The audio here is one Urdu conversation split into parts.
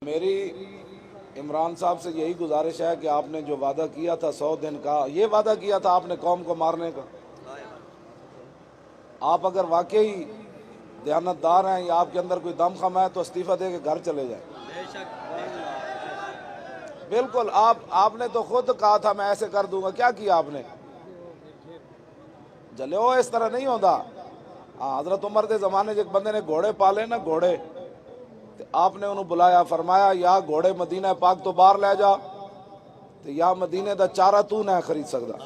میری عمران صاحب سے یہی گزارش ہے کہ آپ نے جو وعدہ کیا تھا 100 دن کا، یہ وعدہ کیا تھا آپ نے قوم کو مارنے کا، آپ اگر واقعی دیانتدار ہیں یا آپ کے اندر کوئی دم خم ہے تو استعفیٰ دے کے گھر چلے جائیں۔ بالکل، آپ نے تو خود کہا تھا میں ایسے کر دوں گا، کیا کیا آپ نے؟ جلو اس طرح نہیں ہوتا۔ حضرت عمر دے زمانے جب بندے نے گھوڑے پالے نا، گھوڑے، آپ نے انہوں بلایا، فرمایا یا گھوڑے مدینہ پاک تو باہر لے جا تو یا مدینہ دا چارہ تو نہ خرید سکتا،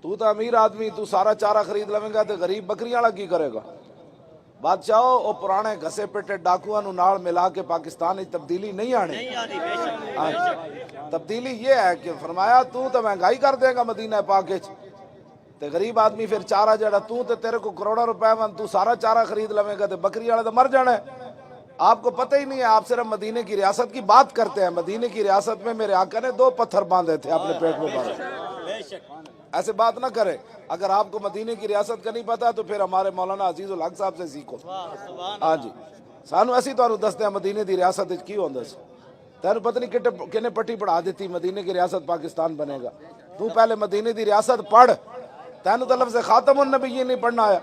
تو تا امیر آدمی، تو سارا چارہ خرید لویں گا تو غریب بکریاں والا کی کرے گا؟ بادشاہو او پرانے گھسے پٹے ڈاکوؤں نو نال ملا کے پاکستان میں تبدیلی نہیں آنی۔ تبدیلی یہ ہے کہ فرمایا تو مہنگائی کر دے گا مدینہ پاک تے غریب آدمی پھر چارہ جڑا تو تے تیرے کو کروڑوں روپے ون تو سارا چارہ خرید لویں گا تے بکری والا تو مر جانا ہے۔ آپ کو پتہ ہی نہیں ہے، آپ صرف مدینے کی ریاست کی بات کرتے ہیں۔ مدینے کی ریاست میں میرے آقا نے 2 پتھر باندھے تھے اپنے پیٹ میں باندھے۔ ایسے بات نہ کرے، اگر آپ کو مدینے کی ریاست کا نہیں پتا تو پھر ہمارے مولانا عزیز الحق صاحب سے سیکھو۔ ہاں جی، سانو ایسی تو دستے ہیں مدینے دی ریاست کی ہوندہ سی، تینوں پتہ نہیں کنے پٹی پڑھا دیتی مدینے کی ریاست پاکستان بنے گا۔ تو پہلے مدینے دی ریاست پڑھ، تینوں تو لفظ خاتم النبیین نہیں پڑھنا آیا۔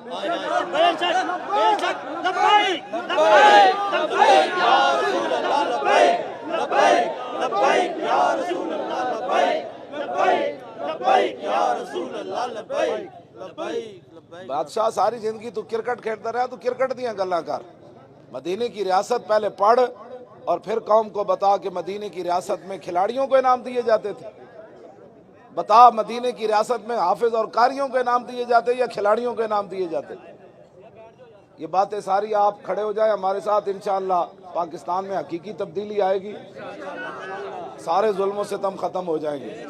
بادشاہ ساری زندگی تو کرکٹ کھیلتا رہا، تو کرکٹ دیاں گلاں کر۔ مدینے کی ریاست پہلے پڑھ اور پھر قوم کو بتا کہ مدینے کی ریاست میں کھلاڑیوں کو انعام دیے جاتے تھے۔ بتا مدینے کی ریاست میں حافظ اور قاریوں کے انعام دیے جاتے یا کھلاڑیوں کے انعام دیے جاتے؟ یہ باتیں ساری آپ کھڑے ہو جائیں ہمارے ساتھ، انشاءاللہ پاکستان میں حقیقی تبدیلی آئے گی، سارے ظلم و ستم ختم ہو جائیں گے۔